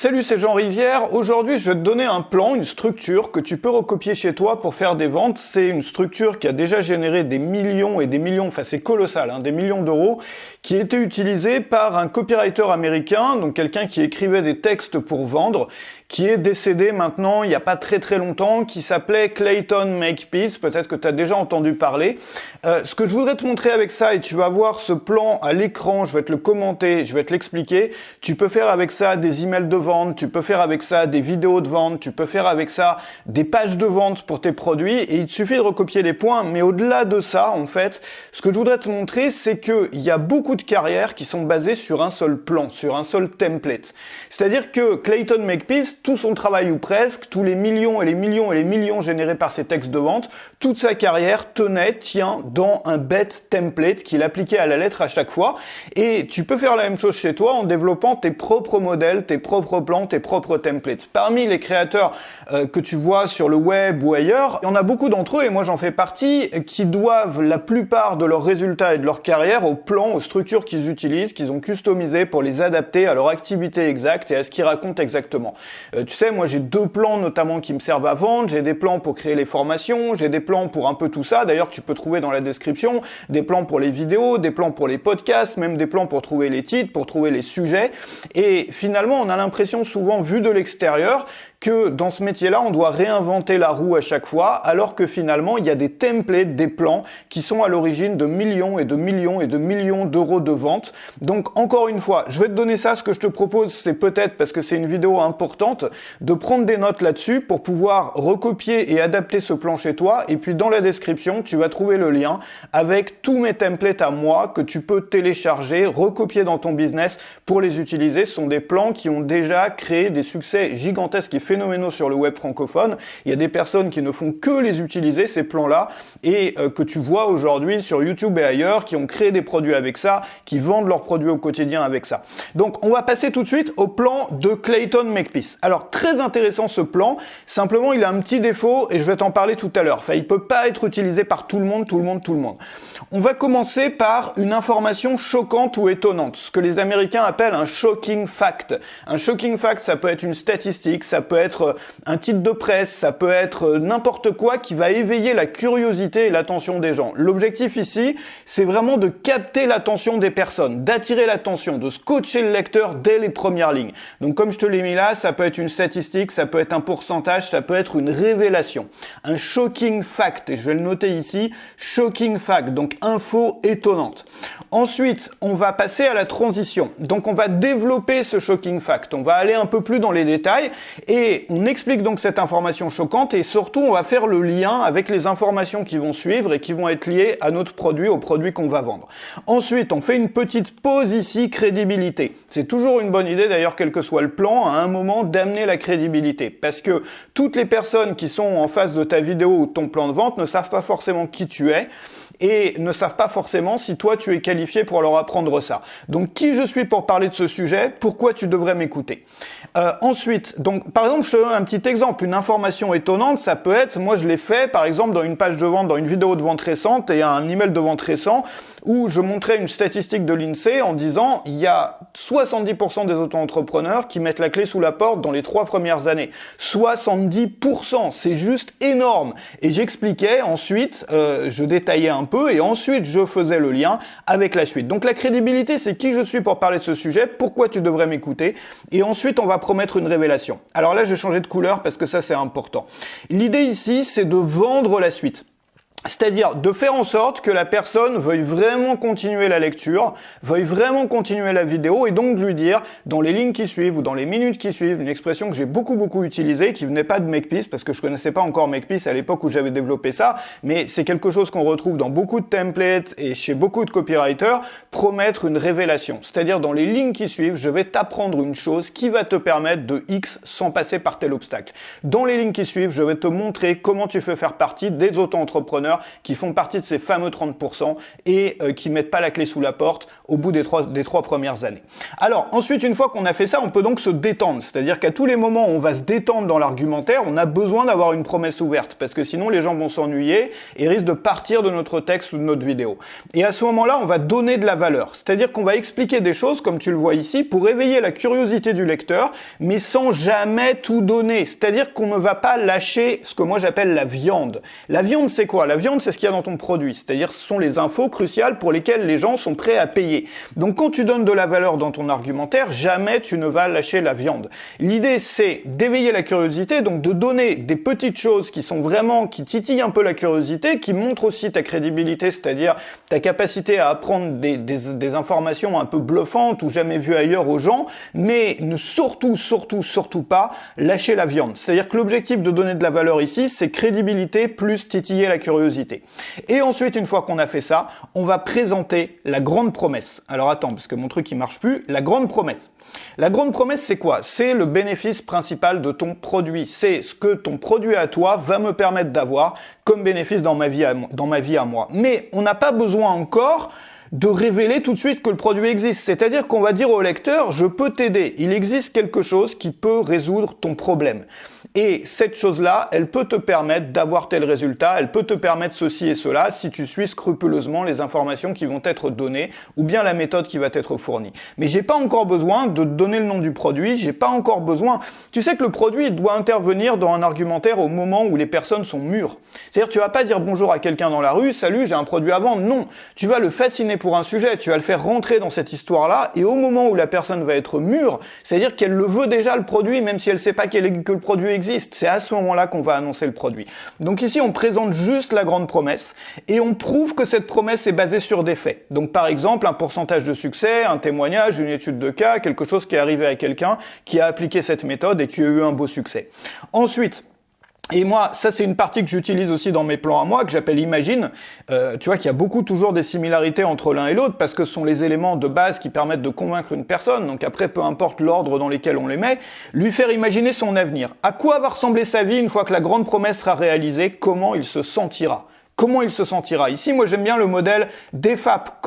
Salut, c'est Jean Rivière. Aujourd'hui, je vais te donner un plan, une structure que tu peux recopier chez toi pour faire des ventes. C'est une structure qui a déjà généré des millions et des millions, enfin c'est colossal, des millions d'euros, qui a été utilisée par un copywriter américain, donc quelqu'un qui écrivait des textes pour vendre, qui est décédé maintenant il n'y a pas très longtemps, qui s'appelait Clayton Makepeace. Peut-être que tu as déjà entendu parler. Ce que je voudrais te montrer avec ça, et tu vas voir ce plan à l'écran, je vais te le commenter, je vais te l'expliquer. Tu peux faire avec ça des emails de vente, tu peux faire avec ça des vidéos de vente, tu peux faire avec ça des pages de vente pour tes produits, et il te suffit de recopier les points. Mais au-delà de ça, en fait, ce que je voudrais te montrer, c'est qu'il y a beaucoup de carrières qui sont basées sur un seul plan, sur un seul template. C'est-à-dire que Clayton Makepeace, tout son travail ou presque, tous les millions et les millions et les millions générés par ses textes de vente, toute sa carrière tient dans un bête template qu'il appliquait à la lettre à chaque fois. Et tu peux faire la même chose chez toi en développant tes propres modèles, tes propres plans, tes propres templates. Parmi les créateurs que tu vois sur le web ou ailleurs, il y en a beaucoup d'entre eux, et moi j'en fais partie, qui doivent la plupart de leurs résultats et de leur carrière aux plans, aux structures qu'ils utilisent, qu'ils ont customisées pour les adapter à leur activité exacte et à ce qu'ils racontent exactement. Tu sais, moi j'ai 2 plans notamment qui me servent à vendre, j'ai des plans pour créer les formations, j'ai des plans pour un peu tout ça, d'ailleurs tu peux trouver dans la description, des plans pour les vidéos, des plans pour les podcasts, même des plans pour trouver les titres, pour trouver les sujets, et finalement on a l'impression souvent vu de l'extérieur que dans ce métier-là, on doit réinventer la roue à chaque fois, alors que finalement, il y a des templates, des plans qui sont à l'origine de millions et de millions et de millions d'euros de vente. Donc, encore une fois, je vais te donner ça. Ce que je te propose, c'est peut-être, parce que c'est une vidéo importante, de prendre des notes là-dessus pour pouvoir recopier et adapter ce plan chez toi. Et puis, dans la description, tu vas trouver le lien avec tous mes templates à moi que tu peux télécharger, recopier dans ton business pour les utiliser. Ce sont des plans qui ont déjà créé des succès gigantesques et phénoménaux sur le web francophone. Il y a des personnes qui ne font que les utiliser, ces plans-là, et que tu vois aujourd'hui sur YouTube et ailleurs, qui ont créé des produits avec ça, qui vendent leurs produits au quotidien avec ça. Donc, on va passer tout de suite au plan de Clayton Makepeace. Alors, très intéressant ce plan. Simplement, il a un petit défaut, et je vais t'en parler tout à l'heure. Enfin, il peut pas être utilisé par tout le monde. On va commencer par une information choquante ou étonnante, ce que les Américains appellent un shocking fact. Un shocking fact, ça peut être une statistique, ça peut être un titre de presse, ça peut être n'importe quoi qui va éveiller la curiosité et l'attention des gens. L'objectif ici, c'est vraiment de capter l'attention des personnes, d'attirer l'attention, de scotcher le lecteur dès les premières lignes. Donc comme je te l'ai mis là, ça peut être une statistique, ça peut être un pourcentage, ça peut être une révélation. Un shocking fact, et je vais le noter ici, shocking fact, donc info étonnante. Ensuite, on va passer à la transition. Donc on va développer ce shocking fact, on va aller un peu plus dans les détails, et on explique donc cette information choquante, et surtout on va faire le lien avec les informations qui vont suivre et qui vont être liées à notre produit, au produit qu'on va vendre. Ensuite, on fait une petite pause ici, crédibilité. C'est toujours une bonne idée d'ailleurs, quel que soit le plan, à un moment d'amener la crédibilité, parce que toutes les personnes qui sont en face de ta vidéo ou de ton plan de vente ne savent pas forcément qui tu es, et ne savent pas forcément si toi tu es qualifié pour leur apprendre ça. Donc qui je suis pour parler de ce sujet, pourquoi tu devrais m'écouter. Ensuite, donc par exemple, je te donne un petit exemple, une information étonnante, ça peut être, moi je l'ai fait par exemple dans une page de vente, dans une vidéo de vente récente et un email de vente récent, où je montrais une statistique de l'INSEE en disant il y a 70% des auto-entrepreneurs qui mettent la clé sous la porte dans les 3 premières années. 70%, c'est juste énorme. Et j'expliquais ensuite, je détaillais un peu et ensuite je faisais le lien avec la suite. Donc la crédibilité, c'est qui je suis pour parler de ce sujet, pourquoi tu devrais m'écouter, et ensuite on va promettre une révélation. Alors là, je vais changer de couleur parce que ça c'est important. L'idée ici, c'est de vendre la suite. C'est-à-dire de faire en sorte que la personne veuille vraiment continuer la lecture, veuille vraiment continuer la vidéo, et donc de lui dire, dans les lignes qui suivent ou dans les minutes qui suivent, une expression que j'ai beaucoup utilisée, qui venait pas de Makepeace, parce que je connaissais pas encore Makepeace à l'époque où j'avais développé ça, mais c'est quelque chose qu'on retrouve dans beaucoup de templates et chez beaucoup de copywriters, promettre une révélation. C'est-à-dire dans les lignes qui suivent, je vais t'apprendre une chose qui va te permettre de X sans passer par tel obstacle. Dans les lignes qui suivent, je vais te montrer comment tu peux faire partie des auto-entrepreneurs entrepreneurs qui font partie de ces fameux 30% et qui mettent pas la clé sous la porte au bout des trois premières années. Alors ensuite, une fois qu'on a fait ça, on peut donc se détendre. C'est-à-dire qu'à tous les moments où on va se détendre dans l'argumentaire, on a besoin d'avoir une promesse ouverte parce que sinon les gens vont s'ennuyer et risquent de partir de notre texte ou de notre vidéo. Et à ce moment-là, on va donner de la valeur. C'est-à-dire qu'on va expliquer des choses, comme tu le vois ici, pour éveiller la curiosité du lecteur, mais sans jamais tout donner. C'est-à-dire qu'on ne va pas lâcher ce que moi j'appelle la viande. La viande, c'est quoi? La viande, c'est ce qu'il y a dans ton produit. C'est-à-dire ce sont les infos cruciales pour lesquelles les gens sont prêts à payer. Donc quand tu donnes de la valeur dans ton argumentaire, jamais tu ne vas lâcher la viande. L'idée, c'est d'éveiller la curiosité, donc de donner des petites choses qui sont vraiment, qui titillent un peu la curiosité, qui montrent aussi ta crédibilité, c'est-à-dire ta capacité à apprendre des informations un peu bluffantes ou jamais vues ailleurs aux gens, mais ne surtout pas lâcher la viande. C'est-à-dire que l'objectif de donner de la valeur ici, c'est crédibilité plus titiller la curiosité. Et ensuite, une fois qu'on a fait ça, on va présenter la grande promesse. Alors attends, parce que mon truc il marche plus. La grande promesse. La grande promesse, c'est quoi? C'est le bénéfice principal de ton produit. C'est ce que ton produit à toi va me permettre d'avoir comme bénéfice dans ma vie à moi. Mais on n'a pas besoin encore de révéler tout de suite que le produit existe. C'est-à-dire qu'on va dire au lecteur, je peux t'aider. Il existe quelque chose qui peut résoudre ton problème. Et cette chose-là, elle peut te permettre d'avoir tel résultat, elle peut te permettre ceci et cela si tu suis scrupuleusement les informations qui vont être données ou bien la méthode qui va être fournie. Mais j'ai pas encore besoin de donner le nom du produit, j'ai pas encore besoin... Tu sais que le produit il doit intervenir dans un argumentaire au moment où les personnes sont mûres. C'est-à-dire tu vas pas dire bonjour à quelqu'un dans la rue, salut, j'ai un produit à vendre. Non, tu vas le fasciner pour un sujet, tu vas le faire rentrer dans cette histoire-là et au moment où la personne va être mûre, c'est-à-dire qu'elle le veut déjà le produit même si elle sait pas que le produit existe. C'est à ce moment-là qu'on va annoncer le produit. Donc ici, on présente juste la grande promesse et on prouve que cette promesse est basée sur des faits. Donc par exemple, un pourcentage de succès, un témoignage, une étude de cas, quelque chose qui est arrivé à quelqu'un qui a appliqué cette méthode et qui a eu un beau succès. Ensuite, et moi, ça c'est une partie que j'utilise aussi dans mes plans à moi, que j'appelle Imagine. Tu vois qu'il y a beaucoup toujours des similarités entre l'un et l'autre, parce que ce sont les éléments de base qui permettent de convaincre une personne. Donc après, peu importe l'ordre dans lequel on les met, lui faire imaginer son avenir. À quoi va ressembler sa vie une fois que la grande promesse sera réalisée? Comment il se sentira? Comment il se sentira? Ici, moi j'aime bien le modèle d'EFAP.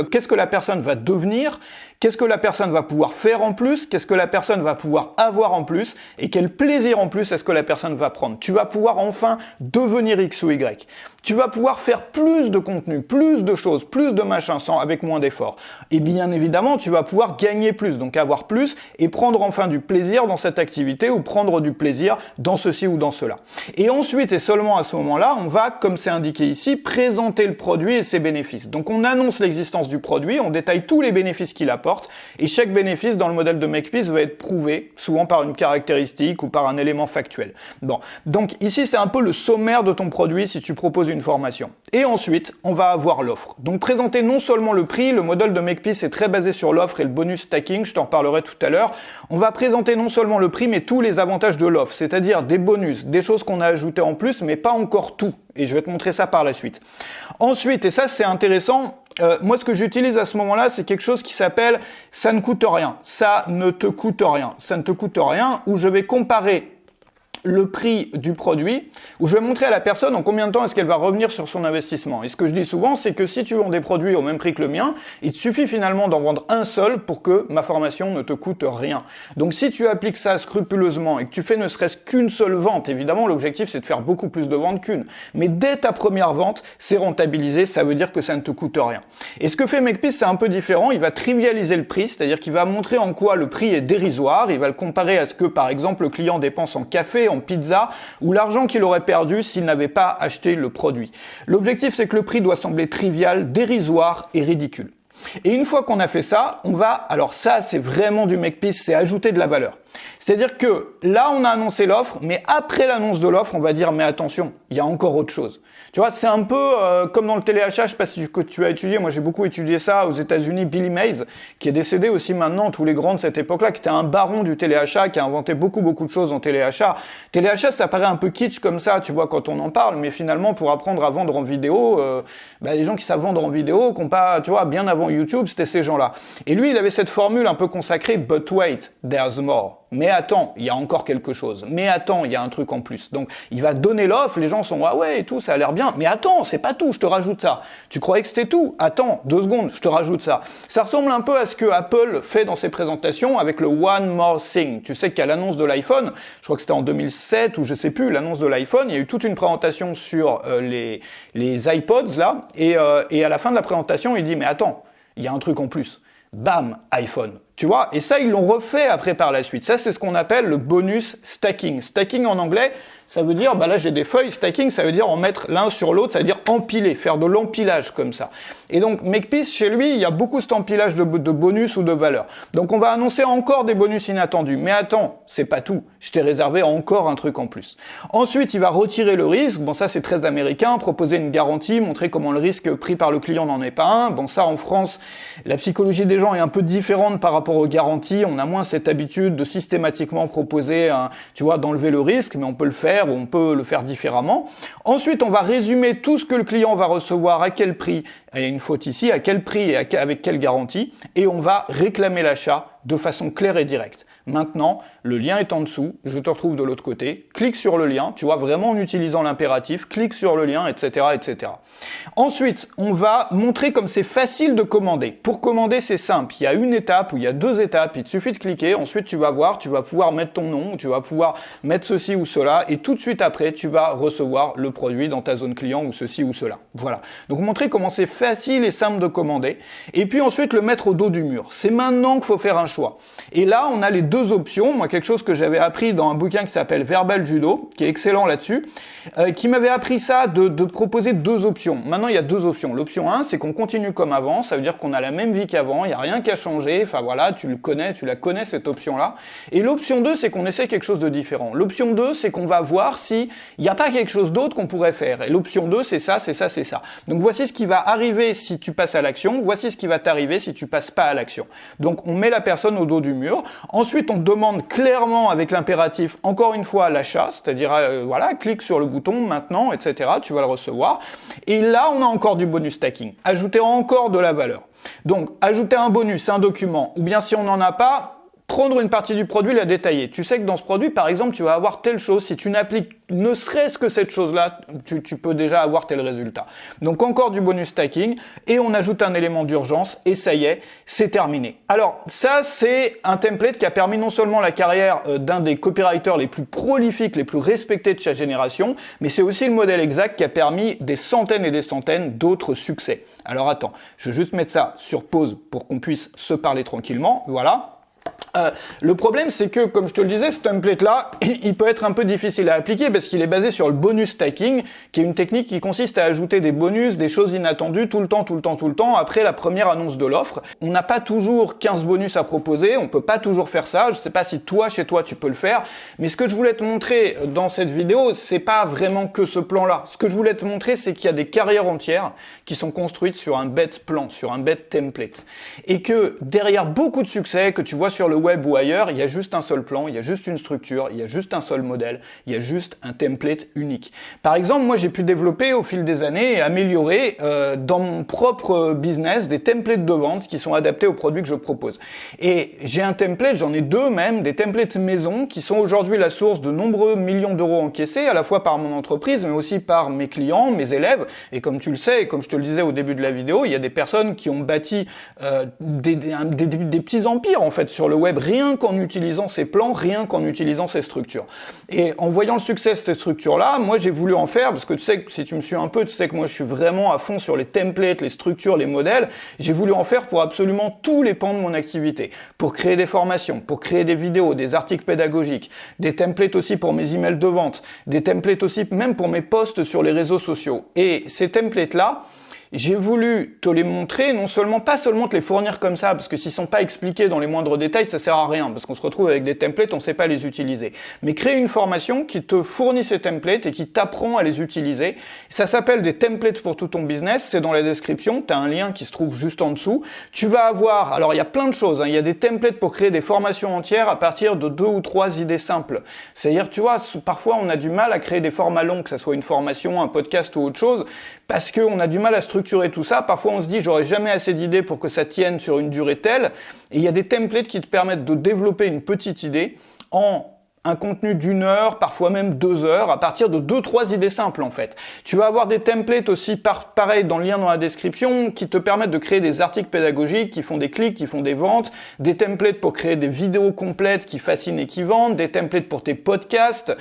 Qu'est-ce que la personne va devenir? Qu'est-ce que la personne va pouvoir faire en plus? Qu'est-ce que la personne va pouvoir avoir en plus? Et quel plaisir en plus est-ce que la personne va prendre? Tu vas pouvoir enfin devenir X ou Y. Tu vas pouvoir faire plus de contenu, plus de choses, plus de machins avec moins d'efforts. Et bien évidemment, tu vas pouvoir gagner plus, donc avoir plus et prendre enfin du plaisir dans cette activité ou prendre du plaisir dans ceci ou dans cela. Et ensuite, et seulement à ce moment-là, on va, comme c'est indiqué ici, présenter le produit et ses bénéfices. Donc on annonce l'existence du produit, on détaille tous les bénéfices qu'il apporte, et chaque bénéfice dans le modèle de Makepeace va être prouvé, souvent par une caractéristique ou par un élément factuel. Bon, donc ici c'est un peu le sommaire de ton produit si tu proposes une formation. Et ensuite, on va avoir l'offre. Donc présenter non seulement le prix, le modèle de Makepeace est très basé sur l'offre et le bonus stacking, je t'en reparlerai tout à l'heure. On va présenter non seulement le prix, mais tous les avantages de l'offre, c'est-à-dire des bonus, des choses qu'on a ajoutées en plus, mais pas encore tout. Et je vais te montrer ça par la suite. Ensuite, et ça c'est intéressant, moi ce que j'utilise à ce moment-là, c'est quelque chose qui s'appelle « ça ne coûte rien »,« ça ne te coûte rien »,« ça ne te coûte rien », où je vais comparer le prix du produit, où je vais montrer à la personne en combien de temps est-ce qu'elle va revenir sur son investissement. Et ce que je dis souvent, c'est que si tu vends des produits au même prix que le mien, il te suffit finalement d'en vendre un seul pour que ma formation ne te coûte rien. Donc si tu appliques ça scrupuleusement et que tu fais ne serait-ce qu'une seule vente, évidemment l'objectif c'est de faire beaucoup plus de ventes qu'une, mais dès ta première vente, c'est rentabilisé, ça veut dire que ça ne te coûte rien. Et ce que fait Makepeace, c'est un peu différent, il va trivialiser le prix, c'est-à-dire qu'il va montrer en quoi le prix est dérisoire, il va le comparer à ce que par exemple le client dépense en café, en pizza, ou l'argent qu'il aurait perdu s'il n'avait pas acheté le produit. L'objectif, c'est que le prix doit sembler trivial, dérisoire et ridicule. Et une fois qu'on a fait ça, on va... Alors ça, c'est vraiment du Makepeace, c'est ajouter de la valeur. C'est-à-dire que là, on a annoncé l'offre, mais après l'annonce de l'offre, on va dire, mais attention, il y a encore autre chose. Tu vois, c'est un peu comme dans le téléachat, je sais pas si tu as étudié, moi j'ai beaucoup étudié ça aux États-Unis, Billy Mays, qui est décédé aussi maintenant, tous les grands de cette époque-là, qui était un baron du téléachat, qui a inventé beaucoup de choses en téléachat. Téléachat, ça paraît un peu kitsch comme ça, tu vois, quand on en parle, mais finalement, pour apprendre à vendre en vidéo, les gens qui savent vendre en vidéo, qu'on pas, tu vois, bien avant YouTube, c'était ces gens-là. Et lui, il avait cette formule un peu consacrée, but wait, there's more. mais attends, il y a encore quelque chose, mais attends, il y a un truc en plus. Donc il va donner l'offre, les gens sont ah ouais et tout, ça a l'air bien, mais attends, c'est pas tout, je te rajoute ça. Tu croyais que c'était tout? Attends, 2 secondes, je te rajoute ça. Ça ressemble un peu à ce que Apple fait dans ses présentations avec le One More Thing. Tu sais qu'à l'annonce de l'iPhone, je crois que c'était en 2007 ou je sais plus, l'annonce de l'iPhone, il y a eu toute une présentation sur les iPods là, et à la fin de la présentation, il dit mais attends, il y a un truc en plus. Bam, iPhone. Tu vois, et ça, ils l'ont refait après par la suite. Ça, c'est ce qu'on appelle le bonus stacking. Stacking en anglais, ça veut dire, là j'ai des feuilles, stacking, ça veut dire en mettre l'un sur l'autre, ça veut dire empiler, faire de l'empilage comme ça. Et donc, Makepeace, chez lui, il y a beaucoup cet empilage de bonus ou de valeurs. Donc, on va annoncer encore des bonus inattendus. Mais attends, c'est pas tout. Je t'ai réservé encore un truc en plus. Ensuite, il va retirer le risque. Bon, ça, c'est très américain. Proposer une garantie, montrer comment le risque pris par le client n'en est pas un. Bon, ça, en France, la psychologie des gens est un peu différente par rapport aux garanties. On a moins cette habitude de systématiquement proposer, d'enlever le risque, mais on peut le faire ou on peut le faire différemment. Ensuite, on va résumer tout ce que le client va recevoir, à quel prix, il y a une faute ici, à quel prix et avec quelle garantie, et on va réclamer l'achat de façon claire et directe. Maintenant, le lien est en dessous, je te retrouve de l'autre côté, clique sur le lien, tu vois, vraiment en utilisant l'impératif, clique sur le lien, etc., etc. Ensuite, on va montrer comme c'est facile de commander. Pour commander, c'est simple, il y a une étape ou il y a 2 étapes, il te suffit de cliquer, ensuite tu vas voir, tu vas pouvoir mettre ton nom, tu vas pouvoir mettre ceci ou cela, et tout de suite après, tu vas recevoir le produit dans ta zone client ou ceci ou cela. Voilà. Donc montrer comment c'est facile et simple de commander, et puis ensuite le mettre au dos du mur. C'est maintenant qu'il faut faire un choix. Et là, on a les 2 options, moi quelque chose que j'avais appris dans un bouquin qui s'appelle Verbal Judo, qui est excellent là-dessus, qui m'avait appris ça, de proposer 2 options. Maintenant, il y a 2 options. L'option 1, c'est qu'on continue comme avant, ça veut dire qu'on a la même vie qu'avant, il n'y a rien qu'à changer, enfin voilà, tu la connais cette option-là. Et l'option 2, c'est qu'on essaie quelque chose de différent. L'option 2, c'est qu'on va voir s'il n'y a pas quelque chose d'autre qu'on pourrait faire. Et l'option 2, c'est ça, c'est ça, c'est ça. Donc voici ce qui va arriver si tu passes à l'action, voici ce qui va t'arriver si tu passes pas à l'action. Donc on met la personne au dos du mur. Ensuite, on demande clairement avec l'impératif, encore une fois, l'achat, c'est-à-dire, clique sur le bouton maintenant, etc., tu vas le recevoir. Et là, on a encore du bonus stacking. Ajouter encore de la valeur. Donc, ajouter un bonus, un document, ou bien si on n'en a pas, prendre une partie du produit, la détailler. Tu sais que dans ce produit, par exemple, tu vas avoir telle chose. Si tu n'appliques ne serait-ce que cette chose-là, tu peux déjà avoir tel résultat. Donc encore du bonus stacking, et on ajoute un élément d'urgence, et ça y est, c'est terminé. Alors ça, c'est un template qui a permis non seulement la carrière d'un des copywriters les plus prolifiques, les plus respectés de sa génération, mais c'est aussi le modèle exact qui a permis des centaines et des centaines d'autres succès. Alors attends, je vais juste mettre ça sur pause pour qu'on puisse se parler tranquillement, voilà. Le problème, c'est que, comme je te le disais, ce template-là, il peut être un peu difficile à appliquer parce qu'il est basé sur le bonus stacking, qui est une technique qui consiste à ajouter des bonus, des choses inattendues tout le temps, après la première annonce de l'offre. On n'a pas toujours 15 bonus à proposer, on peut pas toujours faire ça. Je sais pas si toi, chez toi, tu peux le faire, mais ce que je voulais te montrer dans cette vidéo, c'est pas vraiment que ce plan-là. Ce que je voulais te montrer, c'est qu'il y a des carrières entières qui sont construites sur un bête plan, sur un bête template. Et que derrière beaucoup de succès que tu vois sur le web ou ailleurs, il y a juste un seul plan, il y a juste une structure, il y a juste un seul modèle, il y a juste un template unique. Par exemple, moi j'ai pu développer au fil des années et améliorer dans mon propre business des templates de vente qui sont adaptés aux produits que je propose. Et j'ai un template, j'en ai 2 même, des templates maison qui sont aujourd'hui la source de nombreux millions d'euros encaissés, à la fois par mon entreprise, mais aussi par mes clients, mes élèves. Et comme tu le sais, et comme je te le disais au début de la vidéo, il y a des personnes qui ont bâti des petits empires en fait sur le web, rien qu'en utilisant ces plans, rien qu'en utilisant ces structures. Et en voyant le succès de ces structures-là, moi j'ai voulu en faire, parce que tu sais que si tu me suis un peu, tu sais que moi je suis vraiment à fond sur les templates, les structures, les modèles, j'ai voulu en faire pour absolument tous les pans de mon activité, pour créer des formations, pour créer des vidéos, des articles pédagogiques, des templates aussi pour mes emails de vente, des templates aussi même pour mes posts sur les réseaux sociaux. Et ces templates-là, j'ai voulu te les montrer, pas seulement te les fournir comme ça, parce que s'ils sont pas expliqués dans les moindres détails, ça sert à rien, parce qu'on se retrouve avec des templates, on sait pas les utiliser. Mais créer une formation qui te fournit ces templates et qui t'apprend à les utiliser. Ça s'appelle des templates pour tout ton business, c'est dans la description, tu as un lien qui se trouve juste en dessous. Tu vas avoir, alors il y a plein de choses, il y a des templates pour créer des formations entières à partir de 2 ou 3 idées simples. C'est-à-dire, tu vois, parfois on a du mal à créer des formats longs, que ça soit une formation, un podcast ou autre chose, parce qu'on a du mal à structurer tout ça. Parfois, on se dit, j'aurai jamais assez d'idées pour que ça tienne sur une durée telle. Et il y a des templates qui te permettent de développer une petite idée en un contenu d'1 heure, parfois même 2 heures, à partir de 2-3 idées simples en fait. Tu vas avoir des templates aussi pareil dans le lien dans la description qui te permettent de créer des articles pédagogiques qui font des clics, qui font des ventes, des templates pour créer des vidéos complètes qui fascinent et qui vendent, des templates pour tes podcasts,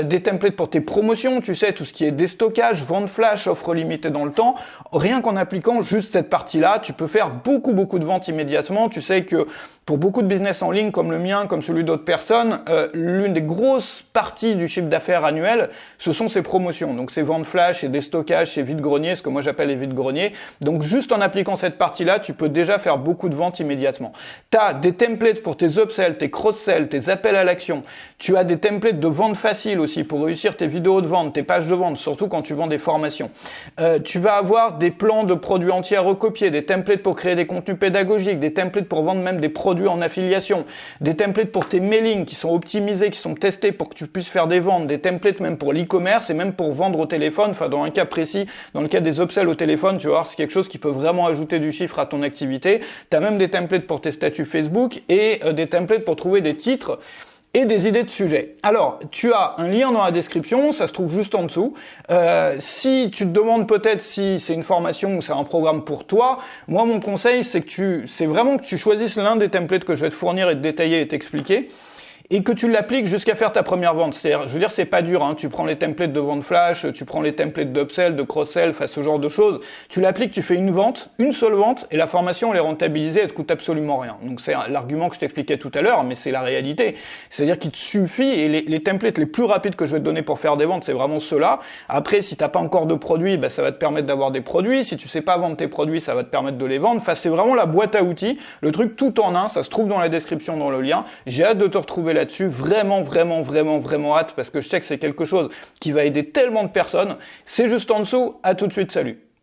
des templates pour tes promotions, tu sais, tout ce qui est déstockage, vente flash, offre limitée dans le temps. Rien qu'en appliquant juste cette partie-là, tu peux faire beaucoup de ventes immédiatement. Tu sais que pour beaucoup de business en ligne comme le mien, comme celui d'autres personnes, l'une des grosses parties du chiffre d'affaires annuel, ce sont ces promotions. Donc ces ventes flash, ces déstockages, ces vide-greniers, ce que moi j'appelle les vide-greniers. Donc juste en appliquant cette partie-là, tu peux déjà faire beaucoup de ventes immédiatement. Tu as des templates pour tes upsells, tes cross-sells, tes appels à l'action. Tu as des templates de vente facile aussi pour réussir tes vidéos de vente, tes pages de vente, surtout quand tu vends des formations. Tu vas avoir des plans de produits entiers à recopier, des templates pour créer des contenus pédagogiques, des templates pour vendre même des produits en affiliation, des templates pour tes mailings qui sont optimisés, qui sont testés pour que tu puisses faire des ventes, des templates même pour l'e-commerce et même pour vendre au téléphone. Enfin, dans un cas précis, dans le cas des upsells au téléphone, tu vas voir, c'est quelque chose qui peut vraiment ajouter du chiffre à ton activité. Tu as même des templates pour tes statuts Facebook et des templates pour trouver des titres et des idées de sujets. Alors, tu as un lien dans la description, ça se trouve juste en dessous. Si tu te demandes peut-être si c'est une formation ou c'est un programme pour toi, moi mon conseil c'est vraiment que tu choisisses l'un des templates que je vais te fournir et te détailler et t'expliquer, et que tu l'appliques jusqu'à faire ta première vente. C'est-à-dire, je veux dire, c'est pas dur, hein. Tu prends les templates de vente flash, tu prends les templates d'upsell, de cross-sell, enfin, ce genre de choses. Tu l'appliques, tu fais une vente, une seule vente, et la formation, elle est rentabilisée, elle te coûte absolument rien. Donc, c'est l'argument que je t'expliquais tout à l'heure, mais c'est la réalité. C'est-à-dire qu'il te suffit, et les templates les plus rapides que je vais te donner pour faire des ventes, c'est vraiment ceux-là. Après, si t'as pas encore de produits, bah, ça va te permettre d'avoir des produits. Si tu sais pas vendre tes produits, ça va te permettre de les vendre. Enfin, c'est vraiment la boîte à outils. Le truc tout en un, ça se trouve dans la description, dans le lien. J'ai hâte de te retrouver là-dessus. Vraiment hâte parce que je sais que c'est quelque chose qui va aider tellement de personnes. C'est juste en dessous. À tout de suite. Salut.